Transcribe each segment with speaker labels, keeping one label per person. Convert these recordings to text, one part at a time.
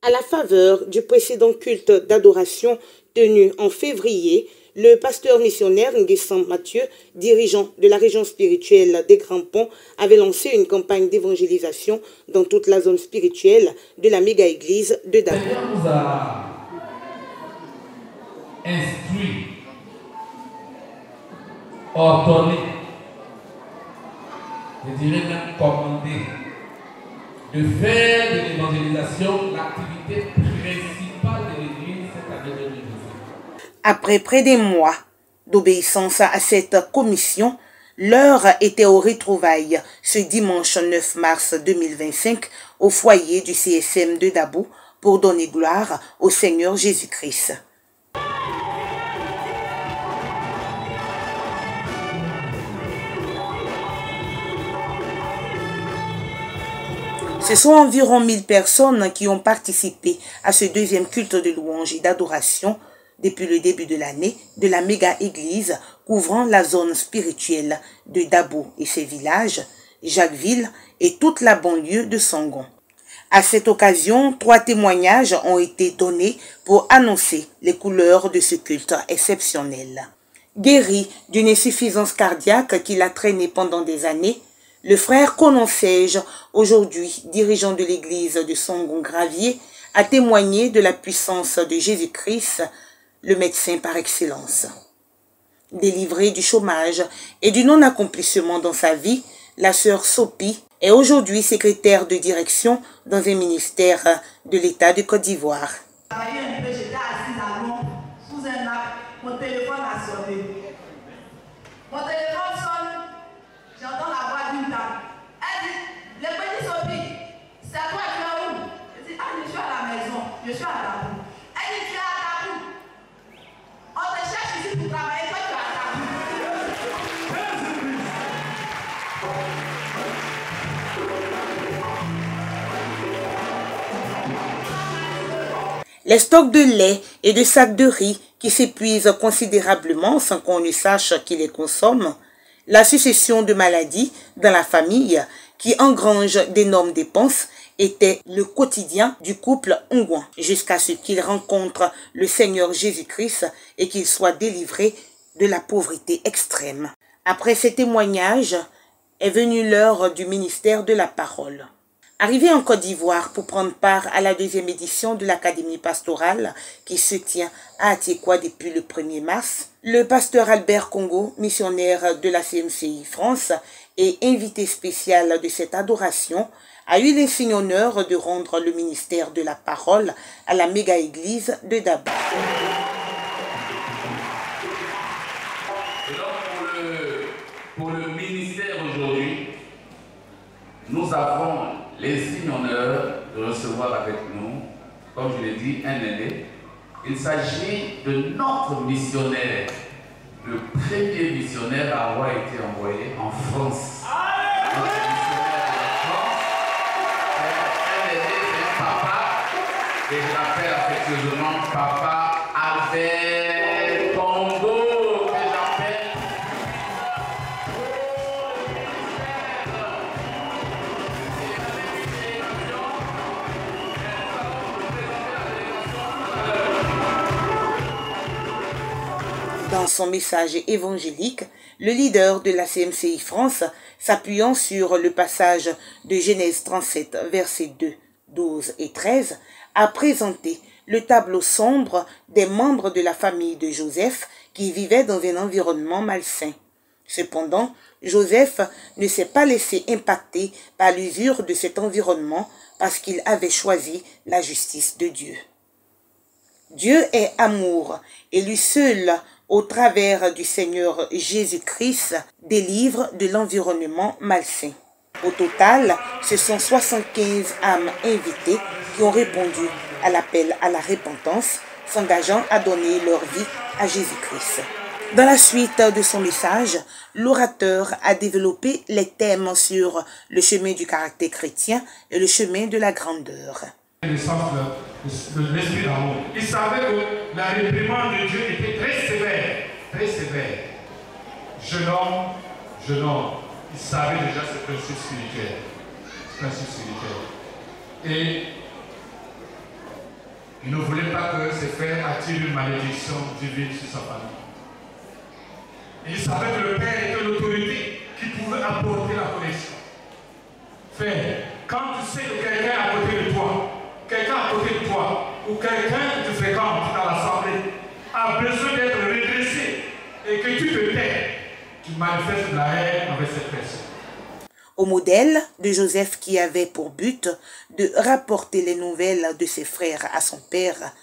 Speaker 1: À la faveur du précédent culte d'adoration tenu en février, le pasteur missionnaire Nguessan Mathieu, dirigeant de la région spirituelle des Grands Ponts, avait lancé une campagne d'évangélisation dans toute la zone spirituelle de la méga-église de Dabo.
Speaker 2: Le Seigneur nous a instruit, ordonné, je dirais même commandé, de faire de l'évangélisation l'activité principale de l'Église cette année 2018.
Speaker 1: Après près d'un mois d'obéissance à cette commission, l'heure était aux retrouvailles ce dimanche 9 mars 2025 au foyer du CSM de Dabo pour donner gloire au Seigneur Jésus-Christ. Ce sont environ 1000 personnes qui ont participé à ce deuxième culte de louange et d'adoration depuis le début de l'année de la méga-église couvrant la zone spirituelle de Dabo et ses villages, Jacquesville et toute la banlieue de Sangon. À cette occasion, 3 témoignages ont été donnés pour annoncer les couleurs de ce culte exceptionnel. Guéri d'une insuffisance cardiaque qui l'a traîné pendant des années, le frère Conon-Sège, aujourd'hui dirigeant de l'église de Sangon-Gravier, a témoigné de la puissance de Jésus-Christ, le médecin par excellence. Délivrée du chômage et du non-accomplissement dans sa vie, la sœur Sophie est aujourd'hui secrétaire de direction dans un ministère de l'État de Côte d'Ivoire.
Speaker 3: J'étais assise à Londres, sous un arbre, mon téléphone a sonné. Mon téléphone sonne, j'entends la voix d'une dame. Elle dit, le petit Sophie, c'est à toi, tu es où? Je dis, ah, je suis à la maison, je suis à Dabo. Elle dit, tu es à Dabo. On te cherche ici pour travailler, toi tu es à Dabo.
Speaker 1: Les stocks de lait et de sacs de riz qui s'épuisent considérablement sans qu'on ne sache qui les consomme, la succession de maladies dans la famille qui engrange d'énormes dépenses était le quotidien du couple Ngouan jusqu'à ce qu'il rencontre le Seigneur Jésus-Christ et qu'il soit délivré de la pauvreté extrême. Après ces témoignages est venue l'heure du ministère de la parole. Arrivé en Côte d'Ivoire pour prendre part à la 2e édition de l'Académie pastorale qui se tient à Atiekwa depuis le 1er mars, le pasteur Albert Congo, missionnaire de la CMCI France et invité spécial de cette adoration, a eu l'insigne honneur de rendre le ministère de la parole à la méga-église de Dabo.
Speaker 2: Et donc pour le ministère aujourd'hui, nous avons l'insigne honneur de recevoir avec nous, comme je l'ai dit, un aîné. Il s'agit de notre missionnaire, le premier missionnaire à avoir été envoyé en France. Notre missionnaire de la France, c'est un aîné, c'est papa, et je l'appelle affectueusement papa Albert Congo, que j'appelle.
Speaker 1: Dans son message évangélique, le leader de la CMCI France, s'appuyant sur le passage de Genèse 37, versets 2, 12 et 13, a présenté le tableau sombre des membres de la famille de Joseph qui vivaient dans un environnement malsain. Cependant, Joseph ne s'est pas laissé impacter par l'usure de cet environnement parce qu'il avait choisi la justice de Dieu. Dieu est amour et lui seul, au travers du Seigneur Jésus-Christ, délivre de l'environnement malsain. Au total, ce sont 75 âmes invitées qui ont répondu à l'appel à la repentance, s'engageant à donner leur vie à Jésus-Christ. Dans la suite de son message, l'orateur a développé les thèmes sur le chemin du caractère chrétien et le chemin de la grandeur.
Speaker 4: Le sens de l'esprit d'amour. Il savait que la réprimande de Dieu était très sévère, très sévère. Jeune homme, il savait déjà ce principe spirituel. Et Il ne voulait pas que ses frères attirent une malédiction divine sur sa famille. Il savait que le Père était l'autorité qui pouvait apporter la connexion. Frère, quand tu sais que quelqu'un à côté de toi, ou quelqu'un que tu fréquentes dans l'assemblée, a besoin d'être redressé et que tu te tais, tu manifestes la haine avec cette personne.
Speaker 1: Au modèle de Joseph qui avait pour but de rapporter les nouvelles de ses frères à son père,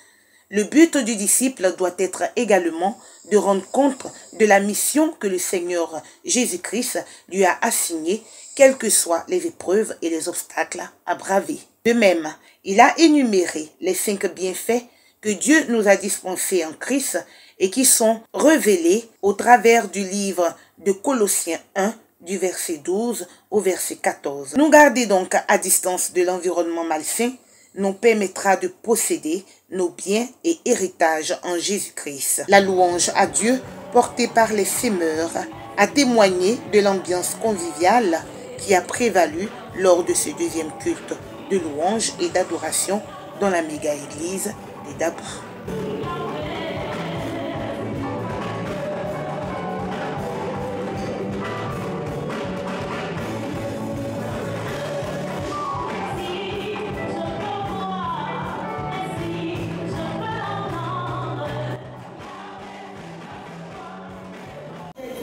Speaker 1: le but du disciple doit être également de rendre compte de la mission que le Seigneur Jésus-Christ lui a assignée, quelles que soient les épreuves et les obstacles à braver. De même, il a énuméré les 5 bienfaits que Dieu nous a dispensés en Christ et qui sont révélés au travers du livre de Colossiens 1, du verset 12 au verset 14. Nous garder donc à distance de l'environnement malsain nous permettra de posséder nos biens et héritages en Jésus-Christ. La louange à Dieu portée par les fémeurs a témoigné de l'ambiance conviviale qui a prévalu lors de ce deuxième culte de louange et d'adoration dans la méga-église de Dabou.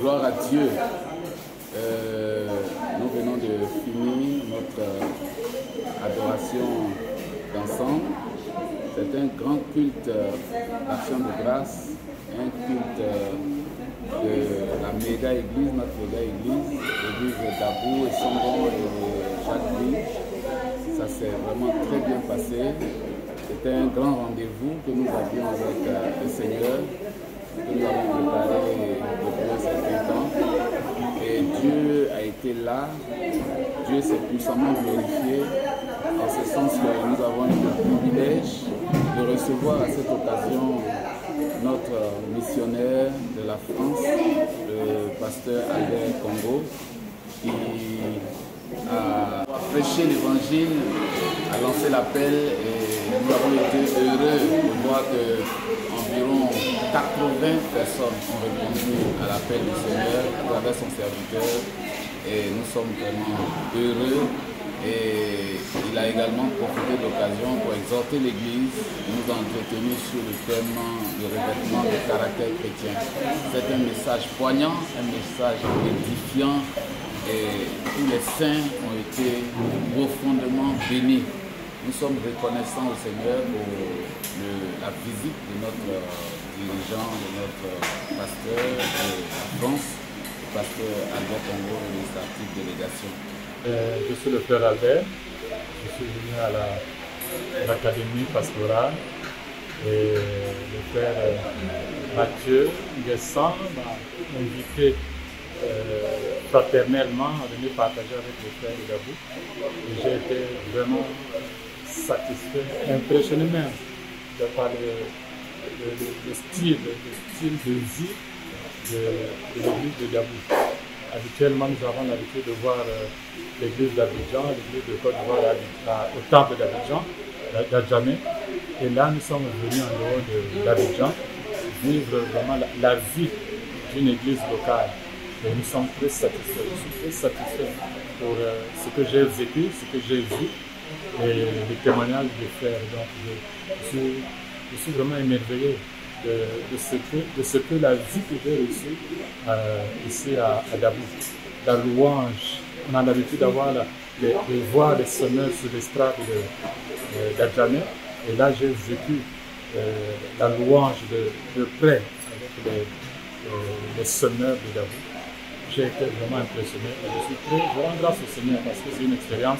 Speaker 2: Gloire à Dieu. Nous venons de finir notre adoration d'ensemble. C'est un grand culte d'action de grâce, un culte de la méga-église, notre méga-église, l'église de Dabou et Songon et Jacques. Ça s'est vraiment très bien passé. C'était un grand rendez-vous que nous avions avec le Seigneur, que nous avons préparé depuis un certain temps. Et Dieu a été là, Dieu s'est puissamment glorifié, en ce sens que nous avons eu le privilège de recevoir à cette occasion notre missionnaire de la France, le pasteur Albert Congo, qui a prêché l'évangile, a lancé l'appel et nous avons été heureux de voir que environ 80 personnes ont répondu à l'appel du Seigneur à travers son serviteur et nous sommes vraiment heureux. Et il a également profité de l'occasion pour exhorter l'Église. Il nous a entretenu sur le thème du revêtement du caractère chrétien. C'est un message poignant, un message édifiant et tous les saints ont été profondément bénis. Nous sommes reconnaissants au Seigneur pour la visite de notre dirigeant, de notre pasteur de la France, le pasteur Albert Congo, administratif délégation.
Speaker 5: Je suis le frère Albert, je suis venu à l'académie pastorale et le frère Mathieu Nguessan m'a invité fraternellement à venir partager avec le frère Dabou. Et j'ai été vraiment satisfait, impressionné même par le style de vie de l'église de Dabou. Habituellement, nous avons l'habitude de voir l'église d'Abidjan, l'église de Côte d'Ivoire au temple d'Adjamé. Et là, nous sommes venus en dehors d'Abidjan vivre vraiment la vie d'une église locale. Et nous sommes très satisfaits. Je suis très satisfait pour ce que j'ai vécu, ce que j'ai vu et les témoignages des frères. Donc, je suis vraiment émerveillé de ce que la vie que j'ai reçue ici à Dabou. La louange, on a l'habitude d'avoir de voir les sonneurs sur l'estrade d'Adjamé. Et là, j'ai vécu la louange de près avec les sonneurs de Dabou. J'ai été vraiment impressionné et je rends grâce au Seigneur parce que c'est une expérience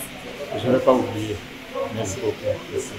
Speaker 5: que je ne vais pas oublier. Merci beaucoup. Merci.